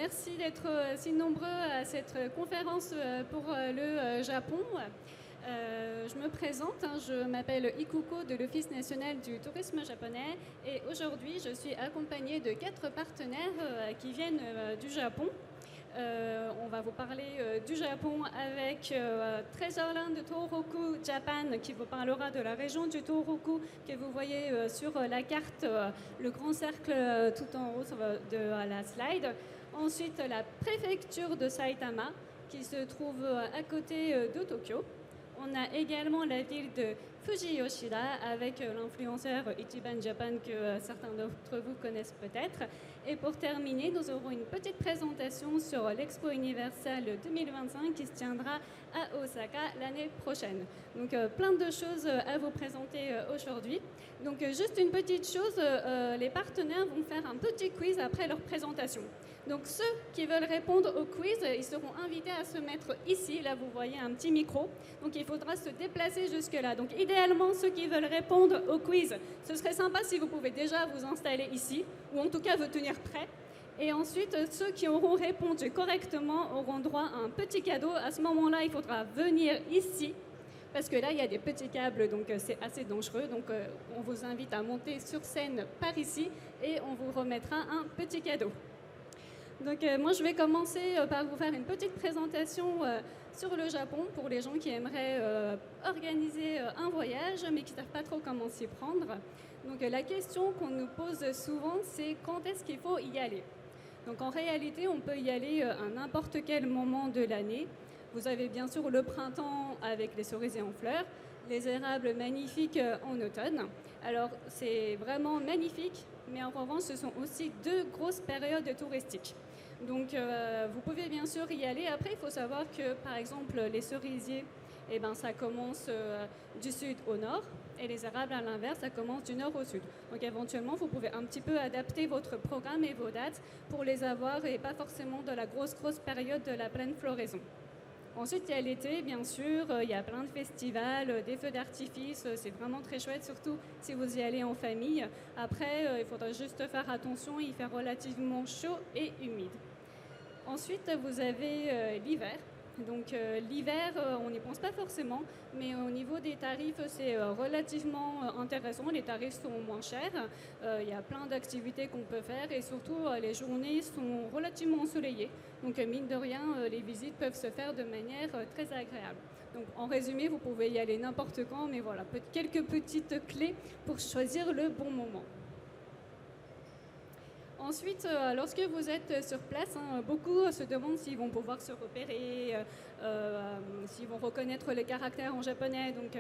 merci d'être si nombreux à cette conférence pour le Japon. Je me présente, je m'appelle Ikuko de l'Office national du tourisme japonais et aujourd'hui je suis accompagnée de 4 partenaires qui viennent du Japon. On va vous parler du Japon avec Treasureland Tohoku Japan qui vous parlera de la région du Tohoku que vous voyez sur la carte, le grand cercle tout en haut de la slide. Ensuite, la préfecture de Saitama qui se trouve à côté de Tokyo. On a également la ville de Fujiyoshida avec l'influenceur Ichiban Japan que certains d'entre vous connaissent peut-être. Et pour terminer, nous aurons une petite présentation sur l'Expo Universal 2025 qui se tiendra à Osaka l'année prochaine. Donc plein de choses à vous présenter aujourd'hui. Donc juste une petite chose, les partenaires vont faire un petit quiz après leur présentation. Donc ceux qui veulent répondre au quiz, ils seront invités à se mettre ici. Là, vous voyez un petit micro. Donc il faudra se déplacer jusque-là. Donc idéalement, ceux qui veulent répondre au quiz, ce serait sympa si vous pouvez déjà vous installer ici, ou en tout cas vous tenir prêt. Et ensuite, ceux qui auront répondu correctement auront droit à un petit cadeau. À ce moment-là, il faudra venir ici, parce que là, il y a des petits câbles, donc c'est assez dangereux. Donc on vous invite à monter sur scène par ici, et on vous remettra un petit cadeau. Donc moi je vais commencer par vous faire une petite présentation sur le Japon pour les gens qui aimeraient organiser un voyage mais qui ne savent pas trop comment s'y prendre. Donc la question qu'on nous pose souvent c'est quand est-ce qu'il faut y aller? Donc en réalité on peut y aller à n'importe quel moment de l'année. Vous avez bien sûr le printemps avec les cerisiers en fleurs, les érables magnifiques en automne. Alors c'est vraiment magnifique, mais en revanche ce sont aussi 2 grosses périodes touristiques. Donc vous pouvez bien sûr y aller. Après il faut savoir que par exemple les cerisiers, eh ben, ça commence du sud au nord et les érables à l'inverse ça commence du nord au sud. Donc éventuellement vous pouvez un petit peu adapter votre programme et vos dates pour les avoir et pas forcément de la grosse période de la pleine floraison. Ensuite, il y a l'été, bien sûr, il y a plein de festivals, des feux d'artifice, c'est vraiment très chouette, surtout si vous y allez en famille. Après, il faudra juste faire attention, il fait relativement chaud et humide. Ensuite, vous avez l'hiver. Donc l'hiver, on n'y pense pas forcément, mais au niveau des tarifs, c'est relativement intéressant. Les tarifs sont moins chers, il y a plein d'activités qu'on peut faire et surtout les journées sont relativement ensoleillées. Donc mine de rien, les visites peuvent se faire de manière très agréable. Donc en résumé, vous pouvez y aller n'importe quand, mais voilà, quelques petites clés pour choisir le bon moment. Ensuite, lorsque vous êtes sur place, beaucoup se demandent s'ils vont pouvoir se repérer, s'ils vont reconnaître les caractères en japonais. Donc,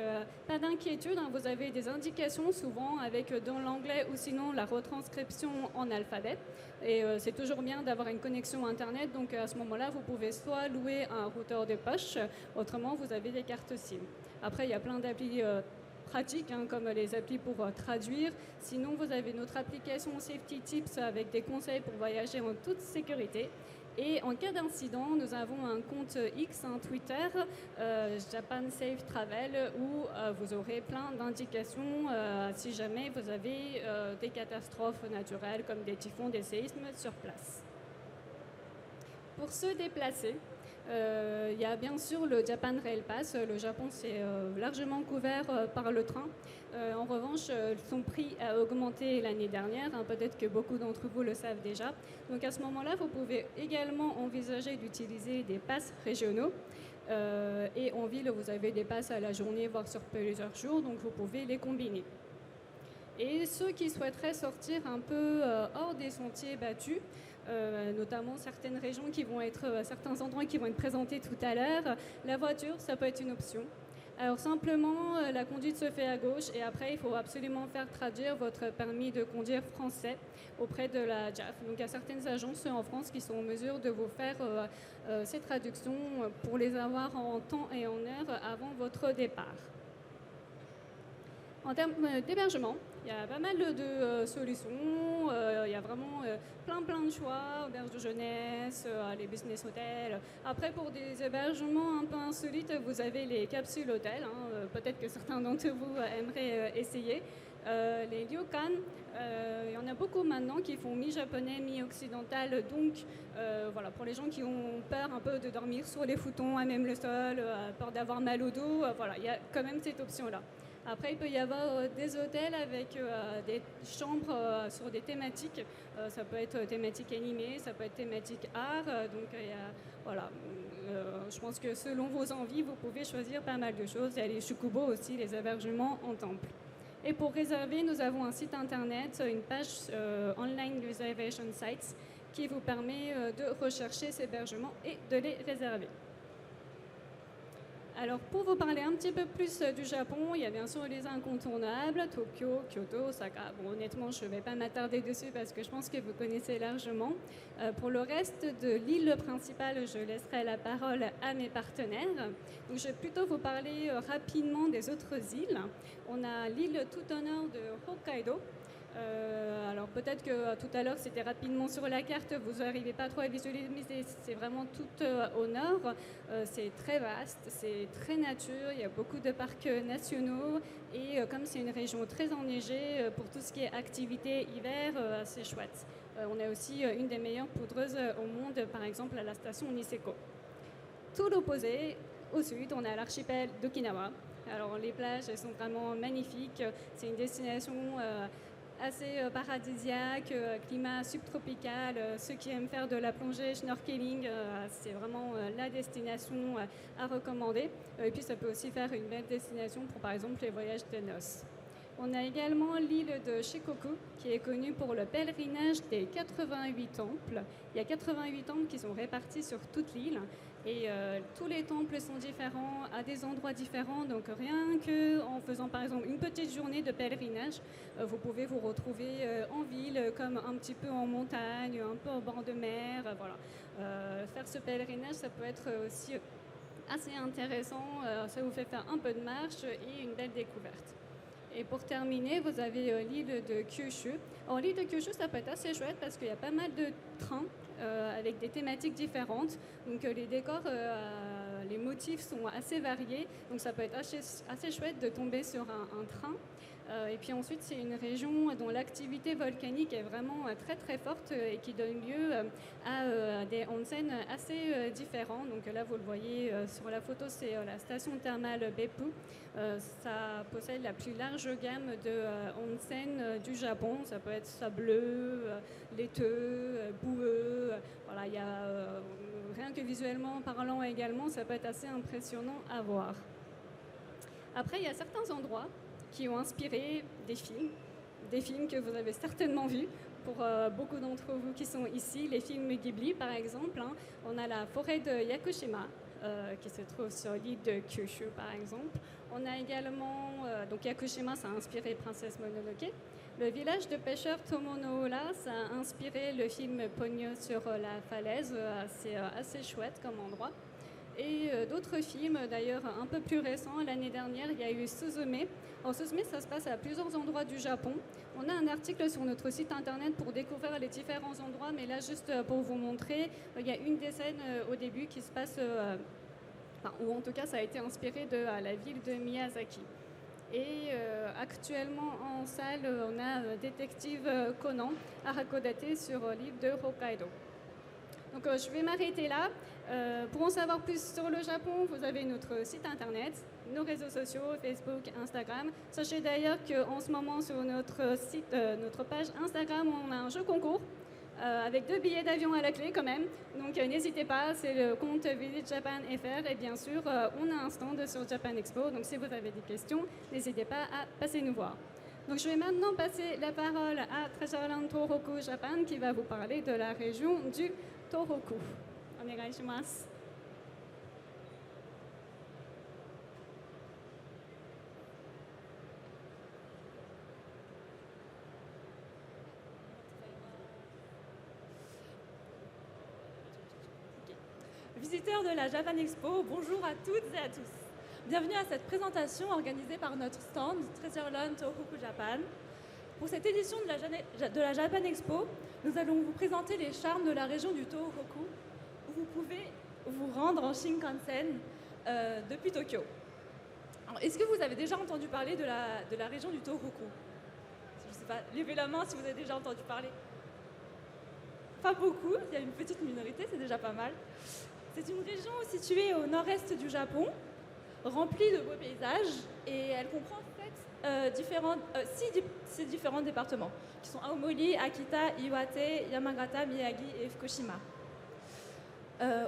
pas d'inquiétude, vous avez des indications souvent avec dans l'anglais ou sinon la retranscription en alphabet. Et c'est toujours bien d'avoir une connexion Internet. Donc, à ce moment-là, vous pouvez soit louer un routeur de poche, autrement, vous avez des cartes SIM. Après, il y a plein d'applis pratiques, comme les applis pour traduire. Sinon, vous avez notre application Safety Tips avec des conseils pour voyager en toute sécurité. Et en cas d'incident, nous avons un compte X, un Twitter, Japan Safe Travel, où vous aurez plein d'indications si jamais vous avez des catastrophes naturelles comme des typhons, des séismes sur place. Pour se déplacer, il y a bien sûr le Japan Rail Pass. Le Japon, c'est largement couvert par le train. En revanche, son prix a augmenté l'année dernière. Peut-être que beaucoup d'entre vous le savent déjà. Donc à ce moment-là, vous pouvez également envisager d'utiliser des passes régionaux. Et en ville, vous avez des passes à la journée, voire sur plusieurs jours. Donc vous pouvez les combiner. Et ceux qui souhaiteraient sortir un peu hors des sentiers battus, notamment certaines régions qui vont être, certains endroits qui vont être présentés tout à l'heure, la voiture, ça peut être une option. Alors simplement, la conduite se fait à gauche et après, il faut absolument faire traduire votre permis de conduire français auprès de la JAF. Donc il y a certaines agences en France qui sont en mesure de vous faire ces traductions pour les avoir en temps et en heure avant votre départ. En termes d'hébergement, il y a pas mal de solutions, il y a vraiment plein de choix, auberges de jeunesse, les business hotels. Après, pour des hébergements un peu insolites, vous avez les capsules hôtels, peut-être que certains d'entre vous aimeraient essayer. Les ryokan, il y en a beaucoup maintenant qui font mi-japonais, mi-occidental. Donc, voilà, pour les gens qui ont peur un peu de dormir sur les foutons, à même le sol, peur d'avoir mal au dos, voilà, il y a quand même cette option-là. Après, il peut y avoir des hôtels avec des chambres sur des thématiques. Ça peut être thématique animée, ça peut être thématique art. Donc, voilà, je pense que selon vos envies, vous pouvez choisir pas mal de choses. Il y a les shukubo aussi, les hébergements en temple. Et pour réserver, nous avons un site internet, une page online reservation sites qui vous permet de rechercher ces hébergements et de les réserver. Alors, pour vous parler un petit peu plus du Japon, il y a bien sûr les incontournables, Tokyo, Kyoto, Osaka. Bon, honnêtement, je ne vais pas m'attarder dessus parce que je pense que vous connaissez largement. Pour le reste de l'île principale, je laisserai la parole à mes partenaires. Donc, je vais plutôt vous parler rapidement des autres îles. On a l'île tout au nord de Hokkaido. Alors peut-être que tout à l'heure c'était rapidement sur la carte, vous n'arrivez pas trop à visualiser, mais c'est vraiment tout au nord. C'est très vaste, c'est très nature, il y a beaucoup de parcs nationaux et comme c'est une région très enneigée, pour tout ce qui est activité hiver, c'est chouette. On a aussi une des meilleures poudreuses au monde, par exemple à la station Niseko. Tout l'opposé, au sud, on a l'archipel d'Okinawa. Alors les plages, elles sont vraiment magnifiques, c'est une destination assez paradisiaque, climat subtropical. Ceux qui aiment faire de la plongée, snorkeling, c'est vraiment la destination à recommander. Et puis ça peut aussi faire une belle destination pour par exemple les voyages de noces. On a également l'île de Shikoku qui est connue pour le pèlerinage des 88 temples. Il y a 88 temples qui sont répartis sur toute l'île et tous les temples sont différents à des endroits différents. Donc rien qu'en faisant par exemple une petite journée de pèlerinage, vous pouvez vous retrouver en ville comme un petit peu en montagne, un peu au bord de mer. Voilà. Faire ce pèlerinage, ça peut être aussi assez intéressant. Ça vous fait faire un peu de marche et une belle découverte. Et pour terminer, vous avez l'île de Kyushu. Alors l'île de Kyushu, ça peut être assez chouette parce qu'il y a pas mal de trains avec des thématiques différentes. Donc les décors, les motifs sont assez variés. Donc ça peut être assez chouette de tomber sur un train. Et puis ensuite, c'est une région dont l'activité volcanique est vraiment très très forte et qui donne lieu à des onsen assez différents. Donc là, vous le voyez sur la photo, c'est la station thermale Beppu. Ça possède la plus large gamme de onsen du Japon. Ça peut être sableux, laiteux, boueux. Voilà, il y a rien que visuellement parlant également, ça peut être assez impressionnant à voir. Après, il y a certains endroits qui ont inspiré des films que vous avez certainement vus. Pour beaucoup d'entre vous qui sont ici, les films Ghibli par exemple, hein. On a la forêt de Yakushima qui se trouve sur l'île de Kyushu par exemple. On a également, donc Yakushima, ça a inspiré Princesse Mononoke. Le village de pêcheurs Tomonohara, ça a inspiré le film Ponyo sur la falaise. C'est assez chouette comme endroit. Et d'autres films, d'ailleurs un peu plus récents, l'année dernière, il y a eu Suzume. Alors Suzume, ça se passe à plusieurs endroits du Japon. On a un article sur notre site internet pour découvrir les différents endroits, mais là, juste pour vous montrer, il y a une des scènes au début qui se passe, ou en tout cas, ça a été inspiré de la ville de Miyazaki. Et actuellement en salle, on a Détective Conan à Hakodate sur l'île de Hokkaido. Donc je vais m'arrêter là. Pour en savoir plus sur le Japon, vous avez notre site internet, nos réseaux sociaux, Facebook, Instagram. Sachez d'ailleurs qu'en ce moment sur notre site, notre page Instagram, on a un jeu concours avec 2 billets d'avion à la clé quand même. Donc n'hésitez pas, c'est le compte Visit Japan FR et bien sûr on a un stand sur Japan Expo. Donc si vous avez des questions, n'hésitez pas à passer nous voir. Donc je vais maintenant passer la parole à Treasureland Tohoku Japan qui va vous parler de la région du Tohoku. Onegaishimasu. Visiteurs de la Japan Expo, bonjour à toutes et à tous. Bienvenue à cette présentation organisée par notre stand Treasureland Tohoku Japan. Pour cette édition de la Japan Expo, nous allons vous présenter les charmes de la région du Tohoku, où vous pouvez vous rendre en Shinkansen depuis Tokyo. Est-ce que vous avez déjà entendu parler de la région du Tohoku ? pas, levez la main si vous avez déjà entendu parler. Pas beaucoup, il y a une petite minorité, c'est déjà pas mal. C'est une région située au nord-est du Japon, remplie de beaux paysages, et elle comprend en fait six différents départements, qui sont Aomori, Akita, Iwate, Yamagata, Miyagi et Fukushima.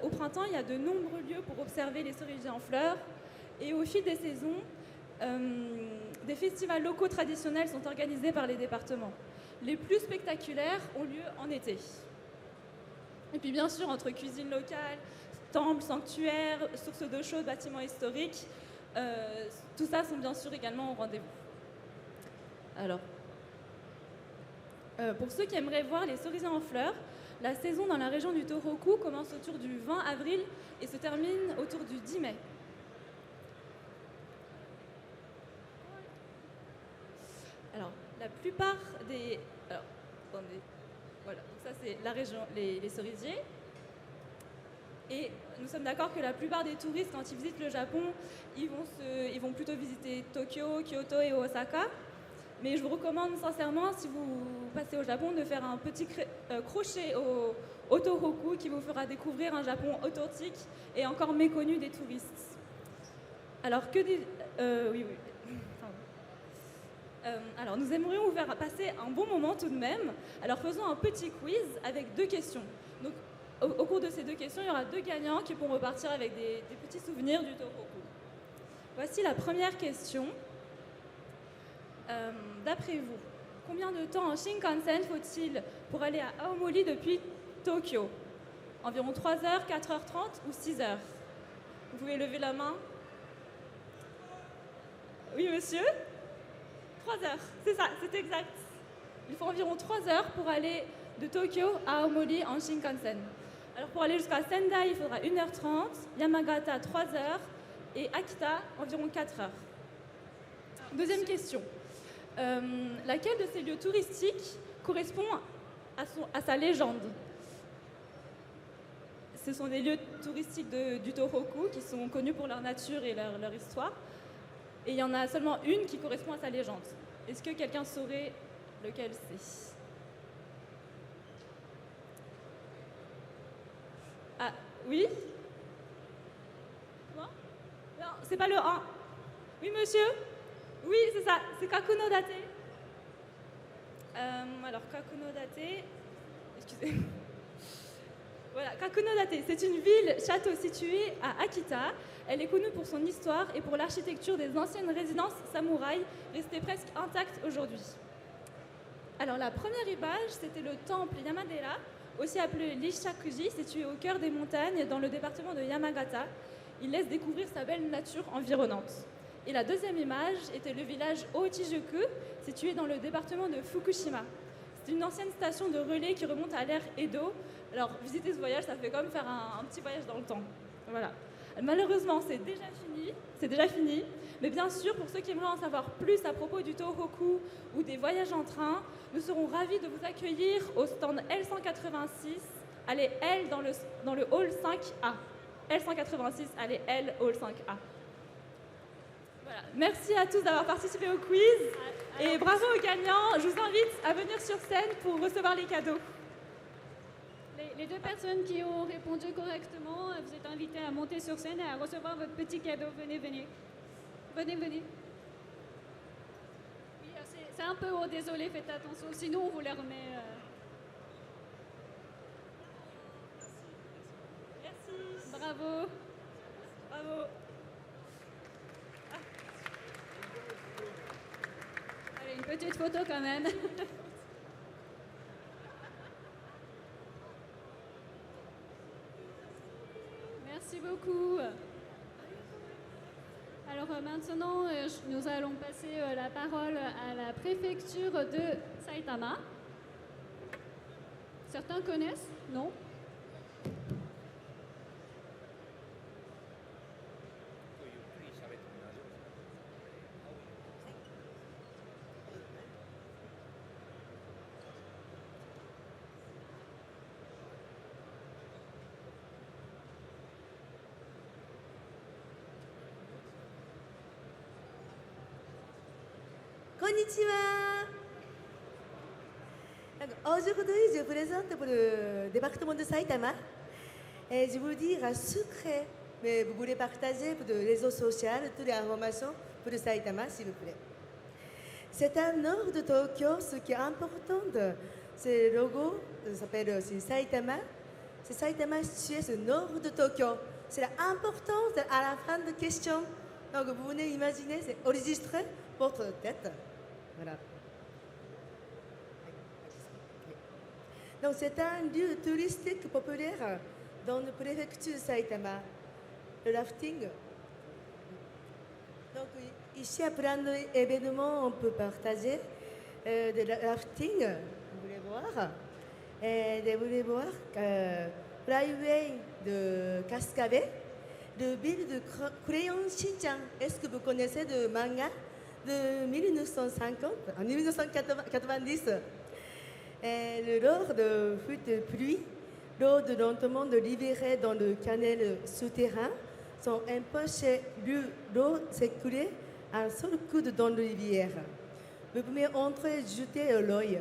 Au printemps, il y a de nombreux lieux pour observer les cerisiers en fleurs, et au fil des saisons, des festivals locaux traditionnels sont organisés par les départements. Les plus spectaculaires ont lieu en été. Et puis bien sûr, entre cuisine locale, temples, sanctuaires, sources d'eau chaude, bâtiments historiques, tout ça sont bien sûr également au rendez-vous. Alors, pour ceux qui aimeraient voir les cerisiers en fleurs, la saison dans la région du Tohoku commence autour du 20 avril et se termine autour du 10 mai. Alors, la plupart des... Alors, attendez. Voilà, donc ça c'est la région, les cerisiers. Et nous sommes d'accord que la plupart des touristes, quand ils visitent le Japon, ils vont plutôt visiter Tokyo, Kyoto et Osaka. Mais je vous recommande sincèrement, si vous passez au Japon, de faire un petit crochet au Tohoku qui vous fera découvrir un Japon authentique et encore méconnu des touristes. Alors, alors, nous aimerions vous faire passer un bon moment tout de même. Alors, faisons un petit quiz avec 2 questions. Donc, au cours de ces 2 questions, il y aura 2 gagnants qui pourront repartir avec des petits souvenirs du Tohoku. Voici la première question. D'après vous, combien de temps en Shinkansen faut-il pour aller à Aomori depuis Tokyo? Environ 3 heures, 4h30 ou 6 heures? Vous pouvez lever la main. Oui, monsieur? 3 heures, c'est ça, c'est exact. Il faut environ 3 heures pour aller de Tokyo à Aomori en Shinkansen. Alors pour aller jusqu'à Sendai, il faudra 1h30, Yamagata 3 heures et Akita environ 4 heures. Deuxième question. Laquelle de ces lieux touristiques correspond à sa légende? Ce sont des lieux touristiques du Tohoku qui sont connus pour leur nature et leur histoire. Et il y en a seulement une qui correspond à sa légende. Est-ce que quelqu'un saurait lequel c'est? Ah, oui? Comment? Non, c'est pas le 1. Oui, monsieur? Oui, c'est ça, c'est Kakunodate. Alors, Kakunodate... Excusez. Voilà, Kakunodate, c'est une ville-château située à Akita. Elle est connue pour son histoire et pour l'architecture des anciennes résidences samouraïs, restées presque intactes aujourd'hui. Alors, la première image, c'était le temple Yamadera, aussi appelé l'Ishakuji, situé au cœur des montagnes dans le département de Yamagata. Il laisse découvrir sa belle nature environnante. Et la deuxième image était le village Ochijuku, situé dans le département de Fukushima. C'est une ancienne station de relais qui remonte à l'ère Edo. Alors, visiter ce voyage, ça fait comme faire un petit voyage dans le temps. Voilà. Malheureusement, c'est déjà fini. Mais bien sûr, pour ceux qui aimeraient en savoir plus à propos du Tohoku ou des voyages en train, nous serons ravis de vous accueillir au stand L186, allez L dans le hall 5A. L186, allez L, hall 5A. Voilà. Merci à tous d'avoir participé au quiz et bravo aux gagnants. Je vous invite à venir sur scène pour recevoir les cadeaux. Les 2 personnes qui ont répondu correctement, vous êtes invités à monter sur scène et à recevoir votre petit cadeau. Venez. Venez. Oui, c'est un peu haut, désolé, faites attention, sinon on vous les remet. Merci. Bravo. Allez, une petite photo quand même. Merci beaucoup. Alors maintenant, nous allons passer la parole à la préfecture de Saitama. Certains connaissent? Non? Konnichiwa. Aujourd'hui, je présente pour le département de Saitama. Et je vous dire un secret, mais vous voulez partager pour les réseaux sociaux toutes les informations pour le Saitama, s'il vous plaît. C'est un nord de Tokyo, ce qui est important, c'est le logo, ça s'appelle aussi Saitama. C'est Saitama situé au nord de Tokyo. C'est important à la fin de question. Donc vous venez imaginer, c'est enregistrer votre tête. Voilà. Donc c'est un lieu touristique populaire dans la préfecture de Saitama. Le rafting. Donc ici, à plein d'événements, on peut partager de rafting. Vous voulez voir? Vous voulez voir Flyway de Cascade, le ville de Crayon Shinchan. Est-ce que vous connaissez le manga de 1990? Lors de fuite de pluie, l'eau de lentement libérée dans le canal souterrain sont empêchées l'eau s'écouler un seul coup dans la rivière. Vous pouvez entrer et jeter l'œil.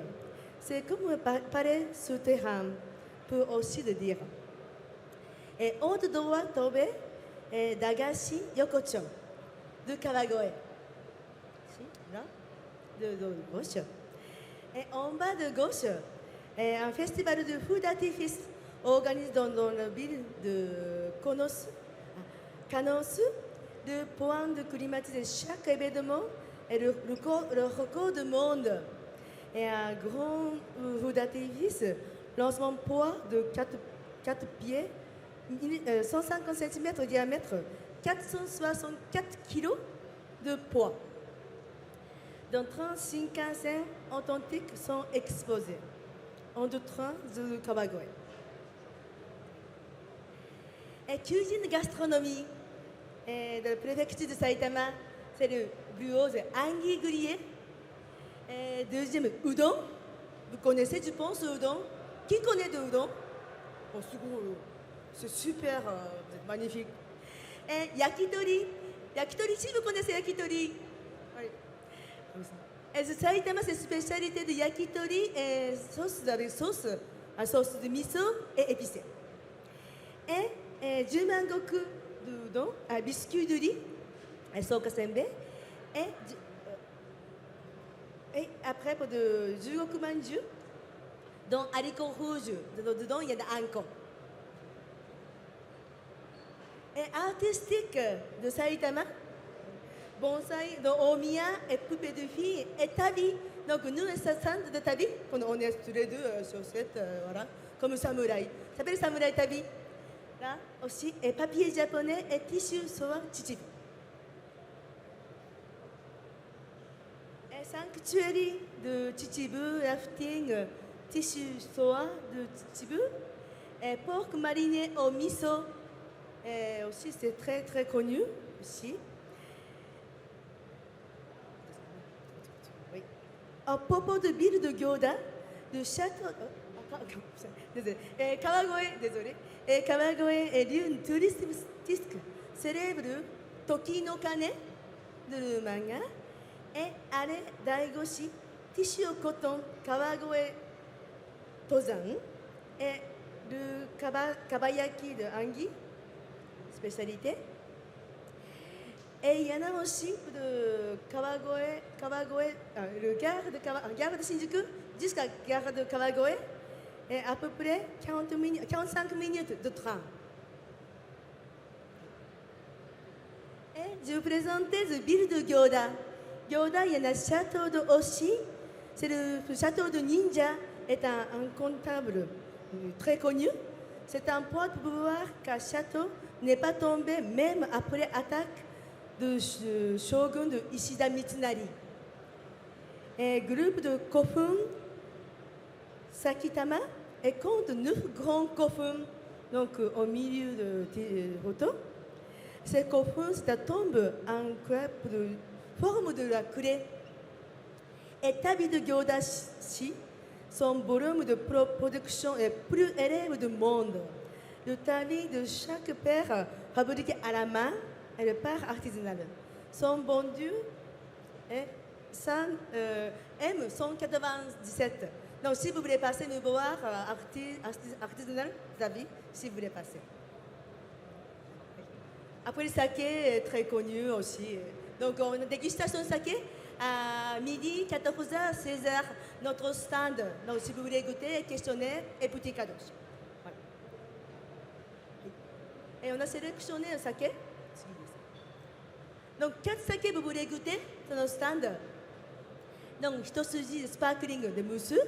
C'est comme un palais souterrain, peut aussi le dire. Et haut de droite, tombé, Dagashi Yokocho de Kawagoe. Là, de gauche. Et en bas de gauche, un festival de feux d'artifice organisé dans la ville de Kanosu. Le point de climatiser chaque événement est le record du monde. Et un grand feu d'artifice, lancement poids de 4 pieds, 150 cm de diamètre, 464 kg de poids. Dans 35 casins authentiques sont exposés en deux trains de Kawagoe. Et cuisine gastronomie de la préfecture de Saitama, c'est le brioche anguille grillée. Et deuxième, udon. Vous connaissez, je pense, udon. Qui connaît de udon? Oh, c'est super, vous êtes magnifique. Et yakitori. Yakitori, si vous connaissez yakitori. Oui. Et Saitama, c'est spécialité de yakitori et sauce avec sauce de miso et épicée. Et jumangoku d'udon, biscuit de riz, et soka senbei. Et après, pour de jugoku manju, dans haricot rouge, dedans, il y a de anko. Et artistique de Saitama, bonsai, de Omiya et poupée de filles et tabi. Donc nous, les centre de tabi, on est tous les deux chaussettes, voilà, comme samouraï. Ça s'appelle samouraï tabi. Là aussi, et papier japonais et tissu soie chichibu. Et sanctuary de Chichibu, rafting, tissu soie de Chichibu, et porc mariné au miso. Et aussi, c'est très très connu aussi. Oui. À propos de ville de Gyoda, de château. Désolé. Kawagoe, désolé. Et Kawagoe est lieu touristique célèbre Toki no Kane de manga et Ale Daigoshi, tissu au coton, Kawagoe Tozan et le kabayaki de Angi, spécialité. Et il y en a aussi de Kawagoe, le gare de Shinjuku jusqu'à gare de Kawagoe. Et à peu près 45 minutes de train. Et je vais vous présenter la ville de Gyoda. Gyoda, il y a un château de Oshi. C'est le château de Ninja, est un comptable très connu. C'est un point de pouvoir qu'un château n'est pas tombé même après l'attaque du shogun de Ishida Mitsunari. Et groupe de Kofun Sakitama et compte 9 grands kofun, donc au milieu de Roto. Ces kofun, c'est la tombe en forme de la clé. Et tabi de Gyodashi, son volume de production est plus élevé du monde. Le tabi de chaque paire fabriqué à la main et le paire artisanal sont vendus et M197. Donc, si vous voulez passer nous voir, artisanal, Zabi, si vous voulez passer. Après, le saké est très connu aussi. Donc, on a dégustation de saké à midi, 14h, 16h, notre stand. Donc, si vous voulez goûter, questionnaire et petit cadeau. Voilà. Et on a sélectionné un saké. Donc, 4 sakés vous voulez goûter sur notre stand. Donc, Hitosuji sparkling de Musu,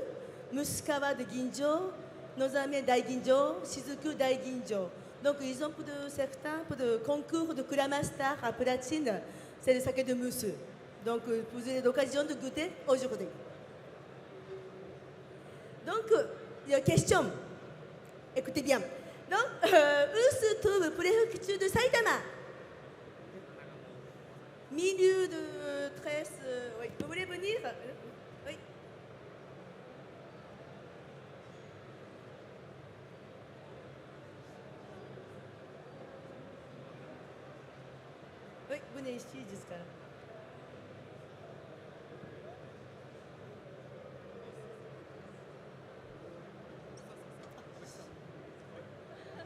Musukawa de Ginjo, Nozame Daiginjo, Shizuku Daiginjo. Donc, ils ont pour de concours de Kuramaster à platine, c'est le saké de Musu. Donc, vous avez l'occasion de goûter aujourd'hui. Donc, il y a une question. Écoutez bien. Donc, où se trouve la préfecture de Saitama? Milieu de 13. Oui. Vous voulez venir? Oui. Oui, venez ici jusqu'à là.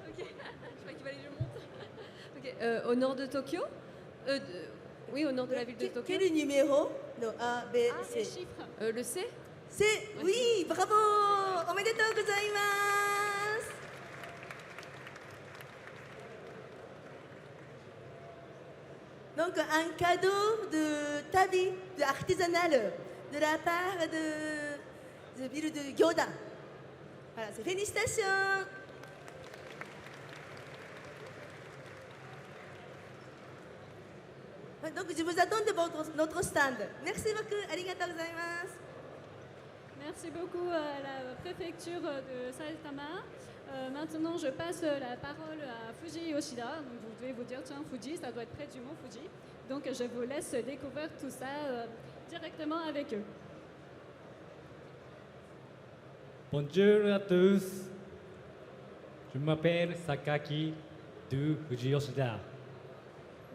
Ok, je crois qu'il fallait que je monte. Ok, au nord de Tokyo. Oui, au nord de la ville de Tokyo. Quel est le numéro? Non, A, B, C. Les chiffres. Le C. C'est, oui, bravo! Omedetou gozaimasu! Donc, un cadeau de tabi, de artisanal, de la part de ville de Gyoda. Voilà, félicitations! Donc, je vous attends de notre stand. Merci beaucoup. Arigatou gozaimasu. Merci beaucoup à la préfecture de Saitama. Maintenant, je passe la parole à Fuji Yoshida. Donc, vous devez vous dire, tiens, Fuji, ça doit être près du mont Fuji. Donc, je vous laisse découvrir tout ça directement avec eux. Bonjour à tous. Je m'appelle Sakaki de Fuji Yoshida.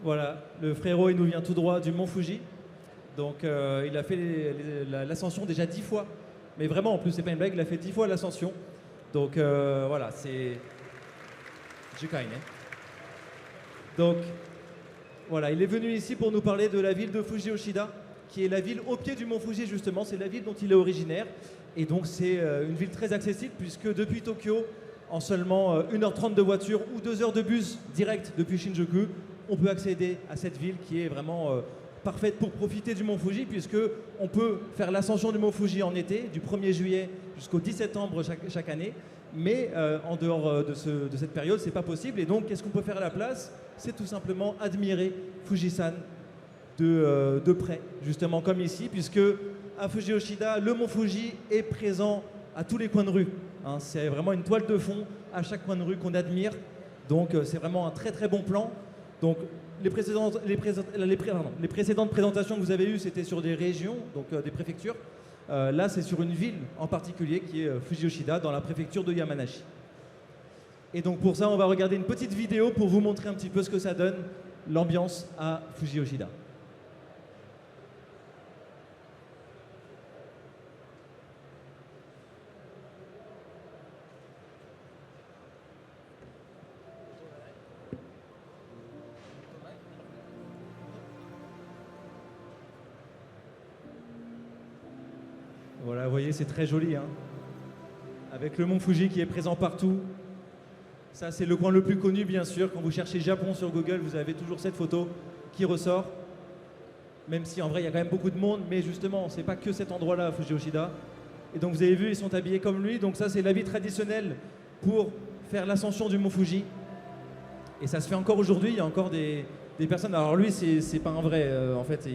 Voilà, le frérot, il nous vient tout droit du mont Fuji. Donc, il a fait l'ascension déjà 10 fois. Mais vraiment, en plus, c'est pas une blague, il a fait 10 fois l'ascension. Donc, voilà, c'est... Jukaine. Donc, voilà, il est venu ici pour nous parler de la ville de Fuji Yoshida, qui est la ville au pied du mont Fuji, justement. C'est la ville dont il est originaire. Et donc, c'est une ville très accessible, puisque depuis Tokyo, en seulement 1h30 de voiture ou 2 heures de bus direct depuis Shinjuku, on peut accéder à cette ville qui est vraiment parfaite pour profiter du mont Fuji, puisque on peut faire l'ascension du mont Fuji en été, du 1er juillet jusqu'au 10 septembre chaque année. Mais en dehors de cette période, c'est pas possible. Et donc, qu'est-ce qu'on peut faire à la place? C'est tout simplement admirer Fujisan de près, justement comme ici, puisque à Fuji Yoshida, le mont Fuji est présent à tous les coins de rue. Hein. C'est vraiment une toile de fond à chaque coin de rue qu'on admire. Donc, c'est vraiment un très très bon plan. Donc, les précédentes présentations que vous avez eues, c'était sur des régions, donc des préfectures. Là, c'est sur une ville en particulier qui est Fuji Yoshida, dans la préfecture de Yamanashi. Et donc, pour ça, on va regarder une petite vidéo pour vous montrer un petit peu ce que ça donne, l'ambiance à Fuji Yoshida. Voilà, vous voyez, c'est très joli, hein. Avec le mont Fuji qui est présent partout. Ça, c'est le coin le plus connu, bien sûr. Quand vous cherchez Japon sur Google, vous avez toujours cette photo qui ressort. Même si, en vrai, il y a quand même beaucoup de monde. Mais justement, c'est pas que cet endroit-là, Fuji Yoshida. Et donc, vous avez vu, ils sont habillés comme lui. Donc ça, c'est l'habit traditionnel pour faire l'ascension du mont Fuji. Et ça se fait encore aujourd'hui. Il y a encore des personnes... Alors lui, c'est pas un vrai. En fait,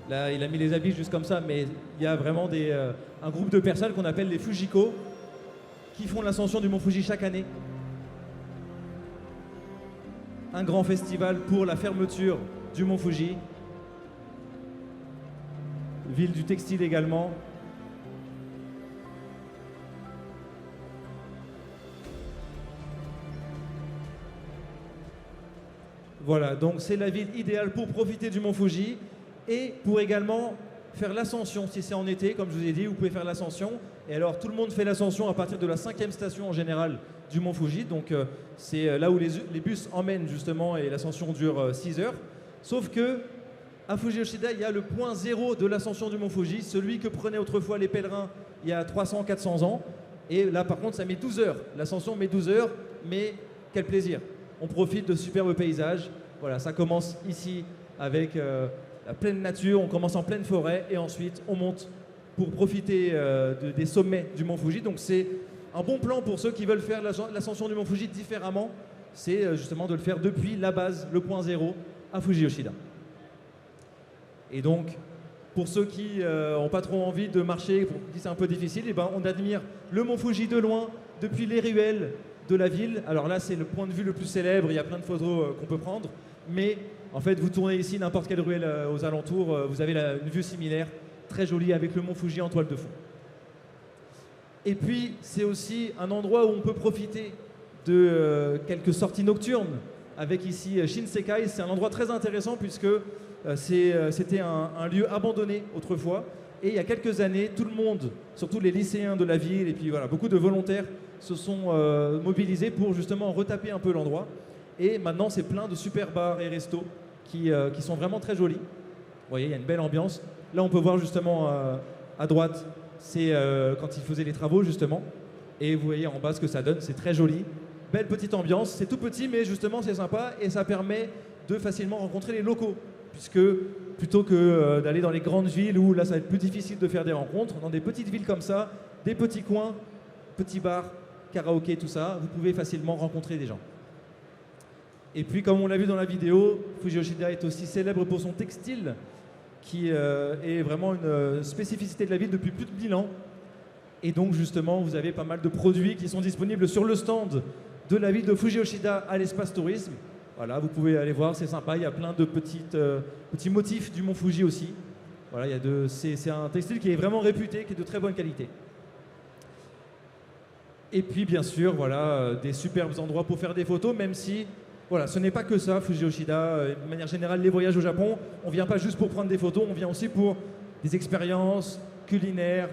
là, il a mis les habits juste comme ça, mais il y a vraiment un groupe de personnes qu'on appelle les Fujiko qui font l'ascension du mont Fuji chaque année. Un grand festival pour la fermeture du mont Fuji. Ville du textile également. Voilà, donc c'est la ville idéale pour profiter du mont Fuji et pour également faire l'ascension. Si c'est en été, comme je vous ai dit, vous pouvez faire l'ascension. Et alors, tout le monde fait l'ascension à partir de la 5e station en général du Mont Fuji. Donc, c'est là où les bus emmènent justement et l'ascension dure 6 heures. Sauf que à Fuji Yoshida, il y a le point zéro de l'ascension du Mont Fuji, celui que prenaient autrefois les pèlerins il y a 300-400 ans. Et là, par contre, ça met 12 heures. L'ascension met 12 heures, mais quel plaisir. On profite de superbes paysages. Voilà, ça commence ici avec la pleine nature, on commence en pleine forêt et ensuite on monte pour profiter des sommets du Mont Fuji. Donc c'est un bon plan pour ceux qui veulent faire l'ascension du Mont Fuji différemment. C'est justement de le faire depuis la base, le point zéro, à Fuji Yoshida. Et donc, pour ceux qui n'ont pas trop envie de marcher, pour qui c'est un peu difficile, eh ben, on admire le Mont Fuji de loin, depuis les ruelles de la ville. Alors là, c'est le point de vue le plus célèbre, il y a plein de photos qu'on peut prendre. Mais en fait, vous tournez ici, n'importe quelle ruelle aux alentours, vous avez une vue similaire, très jolie, avec le Mont Fuji en toile de fond. Et puis, c'est aussi un endroit où on peut profiter de quelques sorties nocturnes, avec ici Shinsekai. C'est un endroit très intéressant puisque c'était un lieu abandonné autrefois. Et il y a quelques années, tout le monde, surtout les lycéens de la ville et puis voilà, beaucoup de volontaires se sont mobilisés pour justement retaper un peu l'endroit. Et maintenant, c'est plein de super bars et restos qui sont vraiment très jolis. Vous voyez, il y a une belle ambiance. Là, on peut voir justement à droite, c'est quand ils faisaient les travaux justement. Et vous voyez en bas ce que ça donne, c'est très joli. Belle petite ambiance, c'est tout petit mais justement c'est sympa et ça permet de facilement rencontrer les locaux. Puisque plutôt que d'aller dans les grandes villes où là ça va être plus difficile de faire des rencontres, dans des petites villes comme ça, des petits coins, petits bars, karaoké, tout ça, vous pouvez facilement rencontrer des gens. Et puis comme on l'a vu dans la vidéo, Fuji Yoshida est aussi célèbre pour son textile qui est vraiment une spécificité de la ville depuis plus de 1000 ans. Et donc justement vous avez pas mal de produits qui sont disponibles sur le stand de la ville de Fuji Yoshida à l'espace tourisme. Voilà, vous pouvez aller voir, c'est sympa, il y a plein de petits motifs du Mont Fuji aussi. Voilà, c'est un textile qui est vraiment réputé, qui est de très bonne qualité. Et puis bien sûr, voilà, des superbes endroits pour faire des photos, même si voilà, ce n'est pas que ça, Fuji Yoshida. De manière générale, les voyages au Japon, on ne vient pas juste pour prendre des photos, on vient aussi pour des expériences culinaires,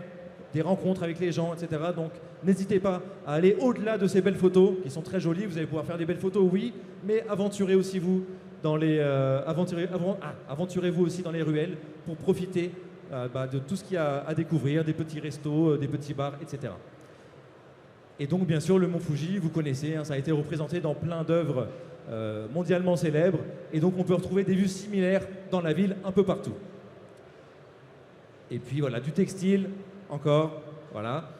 des rencontres avec les gens, etc. Donc n'hésitez pas à aller au-delà de ces belles photos, qui sont très jolies. Vous allez pouvoir faire des belles photos, oui, mais aventurez aussi vous dans les, aventurez-vous aussi dans les ruelles pour profiter de tout ce qu'il y a à découvrir, des petits restos, des petits bars, etc. Et donc, bien sûr, le Mont Fuji, vous connaissez, hein, ça a été représenté dans plein d'œuvres mondialement célèbres. Et donc, on peut retrouver des vues similaires dans la ville, un peu partout. Et puis, voilà, du textile, encore, voilà.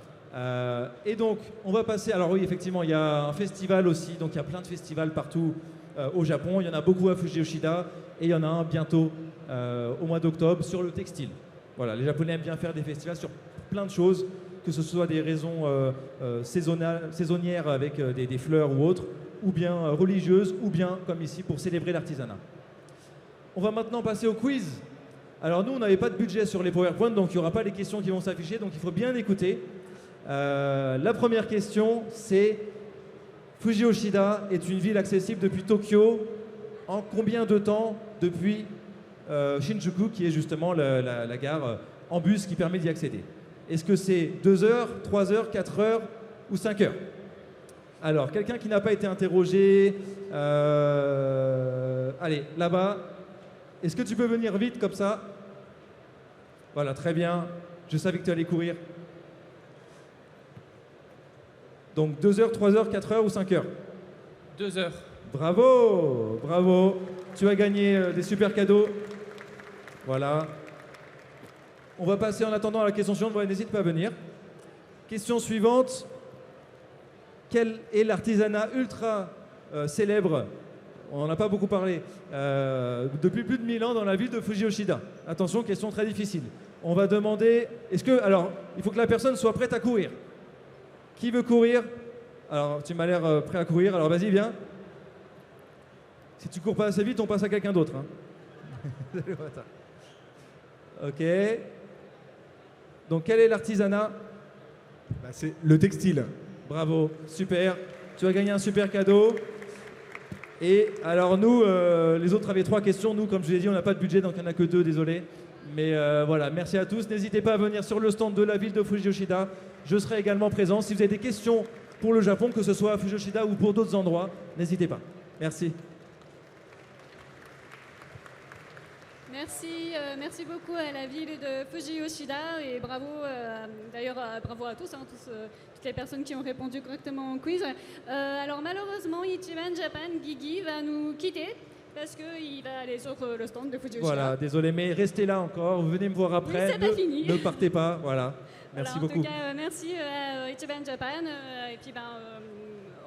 Et donc, on va passer... Alors oui, effectivement, il y a un festival aussi. Donc, il y a plein de festivals partout au Japon. Il y en a beaucoup à Fuji Yoshida. Et il y en a un bientôt au mois d'octobre sur le textile. Voilà, les Japonais aiment bien faire des festivals sur plein de choses, que ce soit des raisons saisonnières avec des fleurs ou autres, ou bien religieuses, ou bien, comme ici, pour célébrer l'artisanat. On va maintenant passer au quiz. Alors nous, on n'avait pas de budget sur les PowerPoint, donc il n'y aura pas les questions qui vont s'afficher, donc il faut bien écouter. La première question, c'est Fuji Yoshida est une ville accessible depuis Tokyo en combien de temps depuis Shinjuku, qui est justement la gare en bus qui permet d'y accéder? Est-ce que c'est 2 heures, 3 heures, 4 heures ou 5 heures? Alors, quelqu'un qui n'a pas été interrogé, allez, là-bas, est-ce que tu peux venir vite comme ça? Voilà, très bien, je savais que tu allais courir. Donc 2 heures, 3 heures, 4 heures ou 5 heures? 2 heures. Bravo, bravo, tu as gagné des super cadeaux. Voilà. On va passer en attendant à la question suivante. Ouais, n'hésite pas à venir. Question suivante. Quel est l'artisanat ultra célèbre? On n'en a pas beaucoup parlé. Depuis plus de 1000 ans dans la ville de Fuji Yoshida. Attention, question très difficile. On va demander... Alors, il faut que la personne soit prête à courir. Qui veut courir? Alors, tu m'as l'air prêt à courir. Alors, vas-y, viens. Si tu cours pas assez vite, on passe à quelqu'un d'autre. Hein. Ok. Donc, quel est l'artisanat? C'est le textile. Bravo, super. Tu as gagné un super cadeau. Et alors nous, les autres avaient 3 questions. Nous, comme je vous ai dit, on n'a pas de budget, donc il n'y en a que 2, désolé. Mais voilà, merci à tous. N'hésitez pas à venir sur le stand de la ville de Fuji-Yoshida. Je serai également présent. Si vous avez des questions pour le Japon, que ce soit à Fuji-Yoshida ou pour d'autres endroits, n'hésitez pas. Merci. Merci beaucoup à la ville de Fuji-Yoshida et bravo, d'ailleurs bravo à tous, toutes les personnes qui ont répondu correctement au quiz. Alors malheureusement, Ichiban Japan, Guigui va nous quitter parce qu'il va aller sur le stand de Fuji-Yoshida. Voilà, désolé, mais restez là encore. Venez me voir après. Oui, c'est pas fini. Ne partez pas. Voilà. Merci Voilà, beaucoup. En tout cas, merci à Ichiban Japan. Et puis,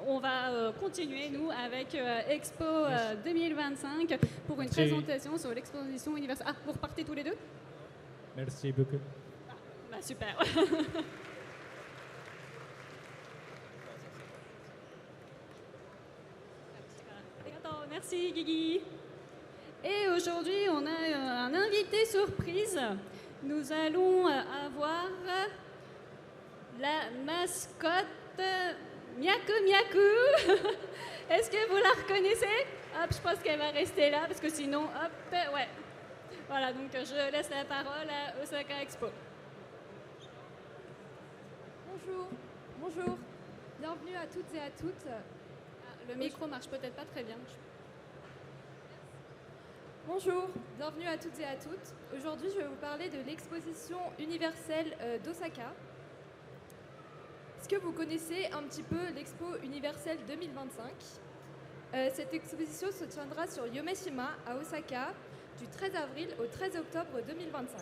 on va continuer, nous, avec Expo 2025 pour une présentation sur l'exposition universelle. Ah, vous repartez tous les deux? Merci beaucoup. Super. Merci, Guigui. Et aujourd'hui, on a un invité surprise. Nous allons avoir la mascotte Miaku Miaku. Est-ce que vous la reconnaissez? Hop, je pense qu'elle va rester là parce que sinon, hop, ouais. Voilà, donc je laisse la parole à Osaka Expo. Bonjour, bienvenue à toutes et à toutes. Le micro marche peut-être pas très bien. Bonjour, bienvenue à toutes et à toutes. Aujourd'hui, je vais vous parler de l'exposition universelle d'Osaka. Est-ce que vous connaissez un petit peu l'Expo universelle 2025 ? Cette exposition se tiendra sur Yomeshima à Osaka du 13 avril au 13 octobre 2025.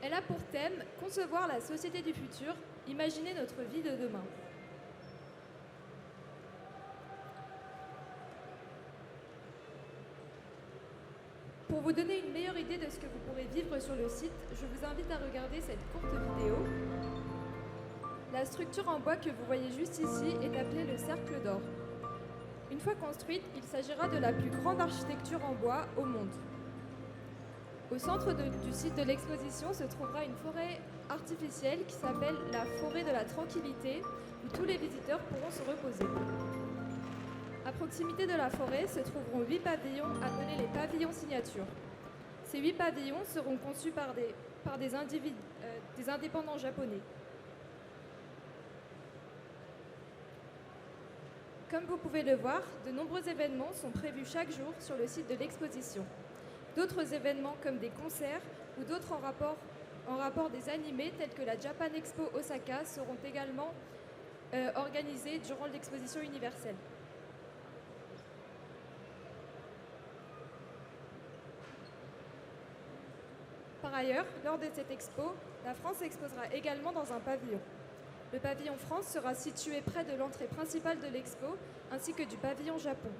Elle a pour thème « Concevoir la société du futur, imaginer notre vie de demain ». Pour vous donner une meilleure idée de ce que vous pourrez vivre sur le site, je vous invite à regarder cette courte vidéo. La structure en bois que vous voyez juste ici est appelée le Cercle d'Or. Une fois construite, il s'agira de la plus grande architecture en bois au monde. Au centre du site de l'exposition se trouvera une forêt artificielle qui s'appelle la forêt de la tranquillité, où tous les visiteurs pourront se reposer. À proximité de la forêt se trouveront 8 pavillons appelés les pavillons signature. Ces 8 pavillons seront conçus par des indépendants japonais. Comme vous pouvez le voir, de nombreux événements sont prévus chaque jour sur le site de l'exposition. D'autres événements comme des concerts ou d'autres en rapport des animés tels que la Japan Expo Osaka seront également organisés durant l'exposition universelle. Par ailleurs, lors de cette expo, la France exposera également dans un pavillon. Le pavillon France sera situé près de l'entrée principale de l'expo, ainsi que du pavillon Japon.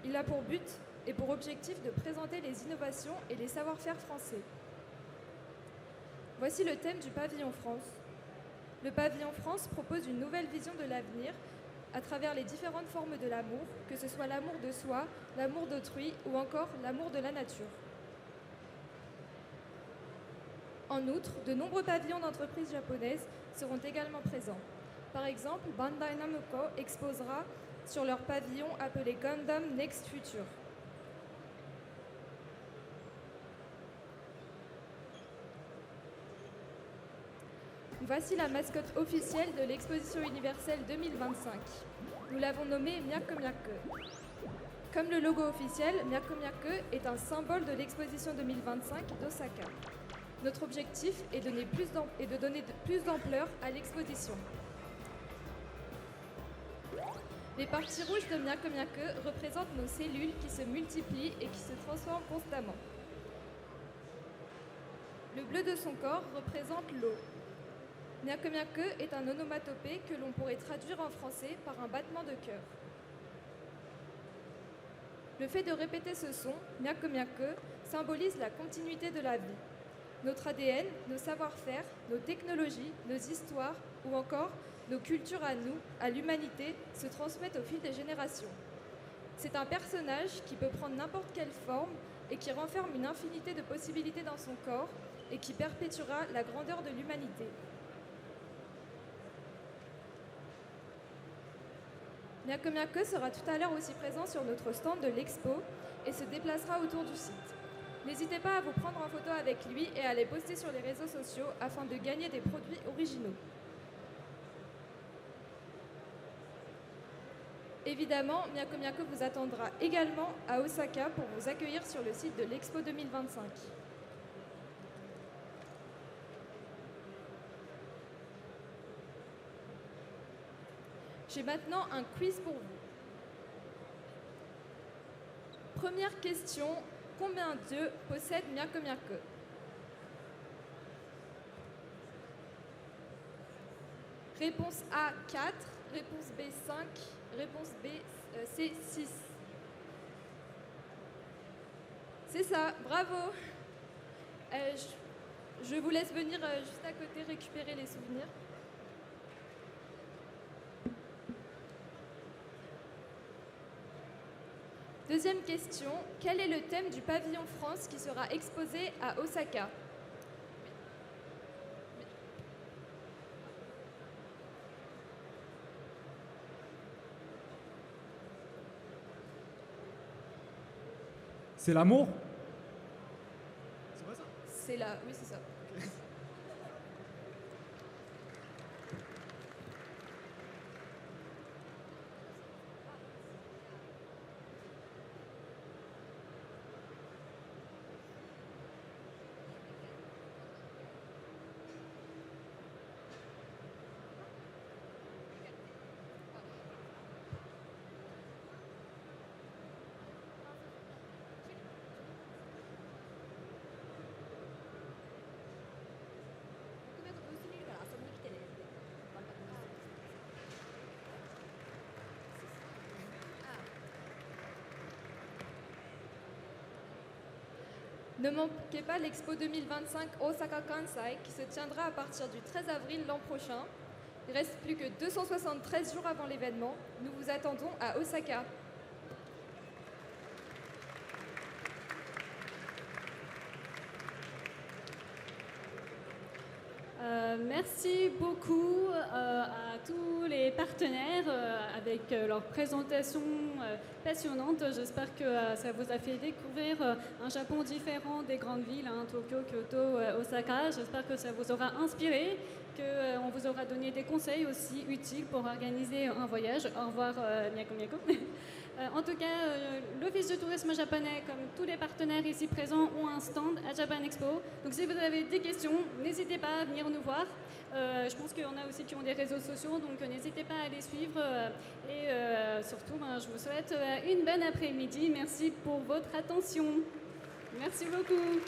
Il a pour but et pour objectif de présenter les innovations et les savoir-faire français. Voici le thème du pavillon France. Le pavillon France propose une nouvelle vision de l'avenir à travers les différentes formes de l'amour, que ce soit l'amour de soi, l'amour d'autrui ou encore l'amour de la nature. En outre, de nombreux pavillons d'entreprises japonaises seront également présents. Par exemple, Bandai Namco exposera sur leur pavillon appelé Gundam Next Future. Voici la mascotte officielle de l'exposition universelle 2025. Nous l'avons nommée Miaku Miaku. Comme le logo officiel, Miaku Miaku est un symbole de l'exposition 2025 d'Osaka. Notre objectif est de donner plus d'ampleur à l'exposition. Les parties rouges de Miaku Miaku représentent nos cellules qui se multiplient et qui se transforment constamment. Le bleu de son corps représente l'eau. Miaku Miaku est un onomatopée que l'on pourrait traduire en français par un battement de cœur. Le fait de répéter ce son, Miaku Miaku, symbolise la continuité de la vie. Notre ADN, nos savoir-faire, nos technologies, nos histoires ou encore nos cultures à nous, à l'humanité, se transmettent au fil des générations. C'est un personnage qui peut prendre n'importe quelle forme et qui renferme une infinité de possibilités dans son corps et qui perpétuera la grandeur de l'humanité. Miaku Miaku sera tout à l'heure aussi présent sur notre stand de l'expo et se déplacera autour du site. N'hésitez pas à vous prendre en photo avec lui et à les poster sur les réseaux sociaux afin de gagner des produits originaux. Évidemment, Miyako Miyako vous attendra également à Osaka pour vous accueillir sur le site de l'Expo 2025. J'ai maintenant un quiz pour vous. Première question, combien d'œufs possède Miyako Miyako? Réponse A, 4. Réponse B, 5. Réponse B, C, 6. C'est ça, bravo. Je vous laisse venir juste à côté récupérer les souvenirs. Deuxième question, quel est le thème du pavillon France qui sera exposé à Osaka? C'est l'amour? C'est là, oui c'est ça. Ne manquez pas l'Expo 2025 Osaka Kansai qui se tiendra à partir du 13 avril l'an prochain. Il reste plus que 273 jours avant l'événement. Nous vous attendons à Osaka. Merci beaucoup à tous les partenaires avec leur présentation passionnante. J'espère que ça vous a fait découvrir un Japon différent des grandes villes, Tokyo, Kyoto, Osaka. J'espère que ça vous aura inspiré, qu'on vous aura donné des conseils aussi utiles pour organiser un voyage. Au revoir, Miyako Miyako. En tout cas, l'Office du tourisme japonais, comme tous les partenaires ici présents, ont un stand à Japan Expo. Donc si vous avez des questions, n'hésitez pas à venir nous voir. Je pense qu'il y en a aussi qui ont des réseaux sociaux, donc n'hésitez pas à les suivre. Et surtout, je vous souhaite une bonne après-midi. Merci pour votre attention. Merci beaucoup.